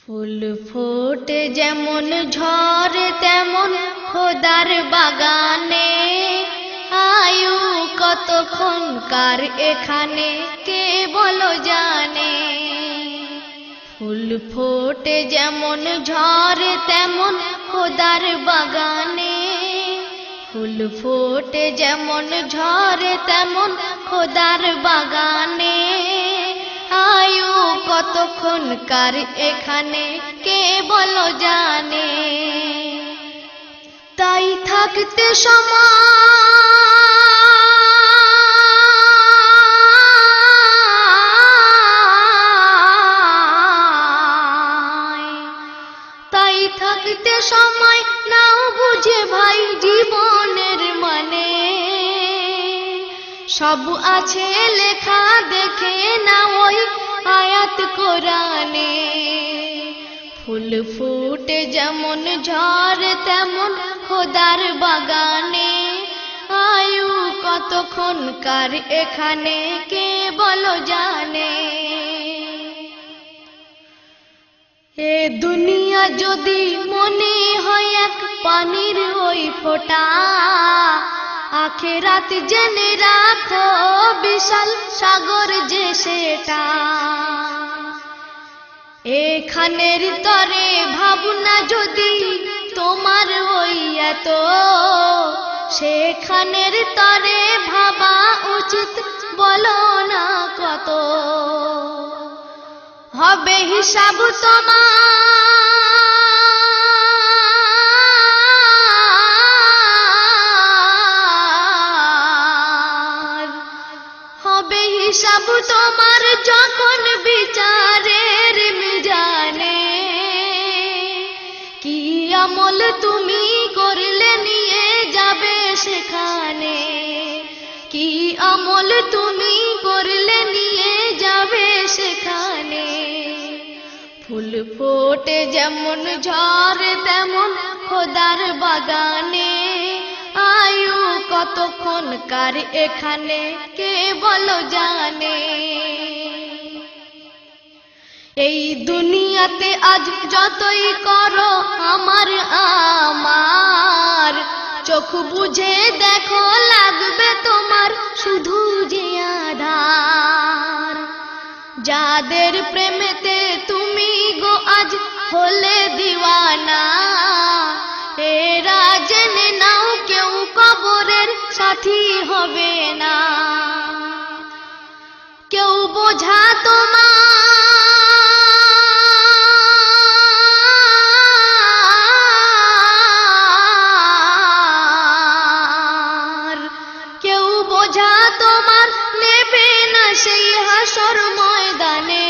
ফুল ফোটে যেমন ঝড় তেমন খোদার বাগানে, আয়ু কতক্ষণকার এখানে কে বলো জানে। ফুল ফোটে যেমন ঝড় তেমন খোদার বাগানে, ফুল ফোটে যেমন ঝড় তেমন খোদার বাগানে, আয়ু কতক্ষণকার এখানে কে বলো জানে। তাই থাকতে তাই থাকতে সময় নাও বুঝে ভাই জীবনের মানে, সব আছে লেখা দেখে না ওই আয়াত কোরআনে। ফুল ফুটে যেমন ঝড় তেমন খোদার বাগানে, আয়ু কতক্ষণকার এখানে কে বলো জানে। এ দুনিয়া যদি মনে হয় এক পানির ওই ফোঁটা, আখেরাত জেনে রাখো বিশাল সাগর যে সেটা। এখানের তরে ভাবনা যদি তোমার ওই এত, সেখানের তরে ভাবা উচিত বলো না কত। হবে হিসাব তোমার, হবে হিসাব তোমার যখন বিচারের মিজানে। কি আমল তুমি করলে নিয়ে যাবে সেখানে, কি আমল তুমি করলে নিয়ে যাবে সেখানে। ফুল ফোটে যেমন ঝড় তেমন খোদার বাগানে, আয়ু কতক্ষণকার এখানে কে বলো জানে। এই দুনিয়াতে আজ যতই করো আমার আমার, চোখ বুঝে দেখো লাগবে তোমার শুধু যে আধার। যাদের প্রেমেতে তুমি গো আজ হলে দিওয়ানা, এরা জেনে নাও কেউ কবরের সাথী হবে না। কেউ বোঝা তোমার, কেউ বোঝা তোমার নেবে না সেই হাসর ময়দানে।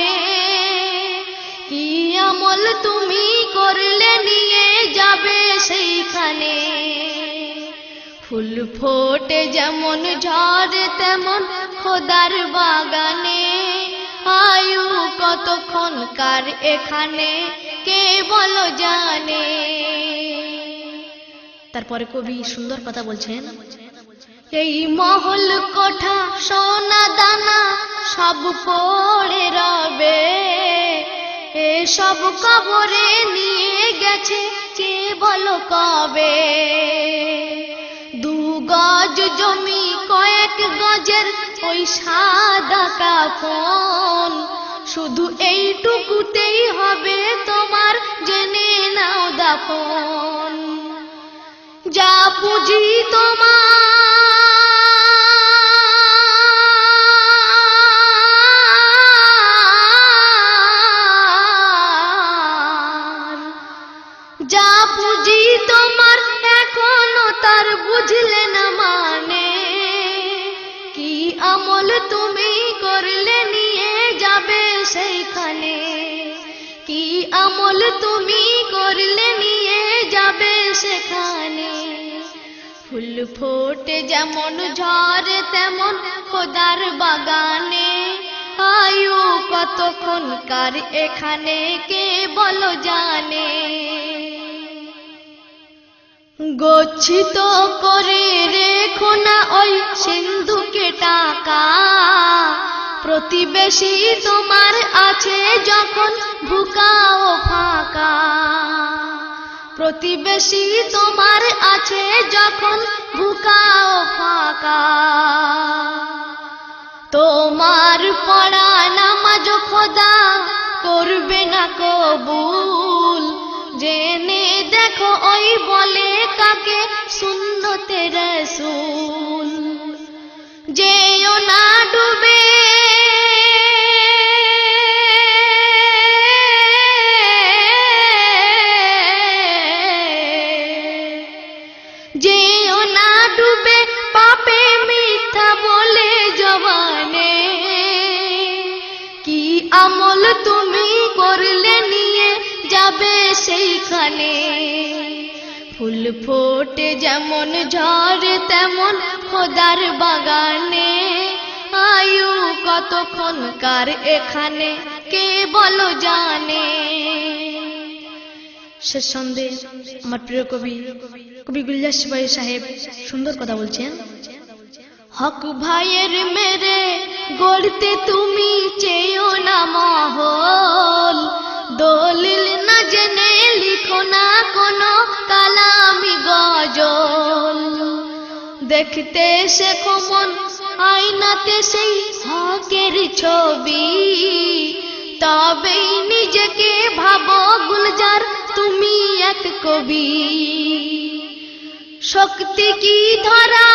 কি আমল তুমি করলে নিয়ে যাবে সেইখানে। ফুল ফোটে যেমন ঝড় তেমন খোদার বাগানে, আয়ু কতক্ষণকার এখানে কে বলো জানে। তারপরে কবি সুন্দর কথা বলছেন, এই মহল কোঠা সোনা দানা সব পড়ে রবে, এসব কবরে নিয়ে গেছে কে বলো কবে। দু গজ জমি কয়েক গজের ওই সাদা কাফন, শুধু এইটুকুতেই হবে তোমার জেনে নাও দাফন। যা পুঁজি তোমার, যা পুঁজি তোমার এখনো তার বুঝলে না মানে। কি আমল তুমি করলে নিয়ে যাবে সেইখানে, কি আমল তুমি করলে নিয়ে যাবে সেখানে। ফুল ফোটে যেমন ঝড় তেমন খোদার বাগানে, আয়ু কতক্ষণকার এখানে কে বলো জানে। গচ্ছিত করে রেখো না ওই সিন্ধুকে টাকা, প্রতিবেশী তোমার আছে যখন ভুকা ও প্রতিবেশী তোমার আছে যখন বুকাও ফাঁকা, তোমার পড়া নামাজ খোদা করবে না কবুল। জেনে দেখো ওই বলে কাকে সুন্নতে রাসূল। যেও না ডুবে যেও না ডুবে পাপে মিথ্যা বলে জবানে। কি আমল তুমি করলে নিয়ে যাবে সেইখানে। ফুল ফোটে যেমন ঝড় তেমন খোদার বাগানে। আয়ু কতক্ষণকার এখানে কে বলো জানে। শেষ সন্ধে আমার প্রিয় কবি কবি গুলজার সিপাহী সাহেব সুন্দর কথা বলছেন। হক ভাইয়ের মেরে গড়তে তুমি চেয়েও না মহল। দলিল না জেনে লিখো না কোনো কালামি গজল। দেখতে শেখো মন আয়নাতে সেই হকের ছবি। তবেই নিজেকে ভাবো গুলজার তুমি এক কবি। শক্তি কি ধরা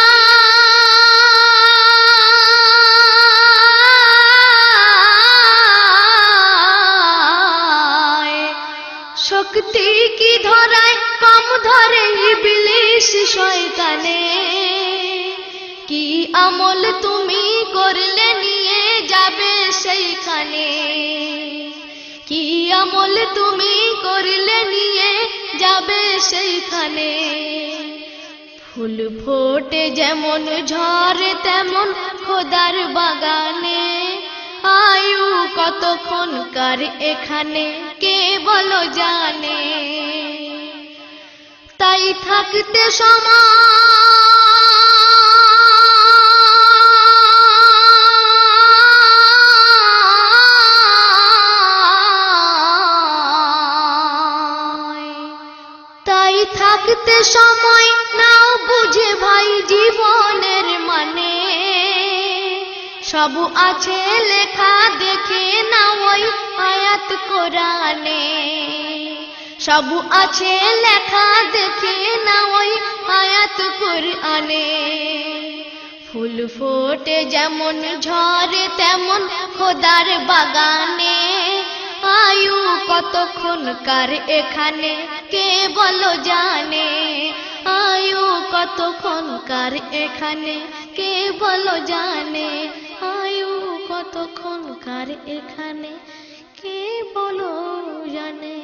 শক্তি কি ধরায় কম ধরে ইবলিশ শয়তানে। কি আমল তুমি করলে নিয়ে যাবে সেইখানে। কি আমল তুমি করলে নিয়ে যাবে সেইখানে। ফুল ফোটে যেমন ঝড় তেমন খোদার বাগানে। আয়ু কতক্ষণকার এখানে কে বলো জানে। তাই থাকতে তাই থাকতে সময় নাও বুঝে ভাই জীবনের মানে। সব আছে লেখা দেখে না ওই আয়াত কোরআনে। সব আছে লেখা দেখে না ওই আয়াত কোরআনে। ফুল ফোটে যেমন ঝড় তেমন খোদার বাগানে। আয়ু কতক্ষণকার এখানে কে বলো জানে। আয়ু কতক্ষণকার এখানে কে বলো জানে। আয়ু কতক্ষণকার এখানে কে বলো জানে।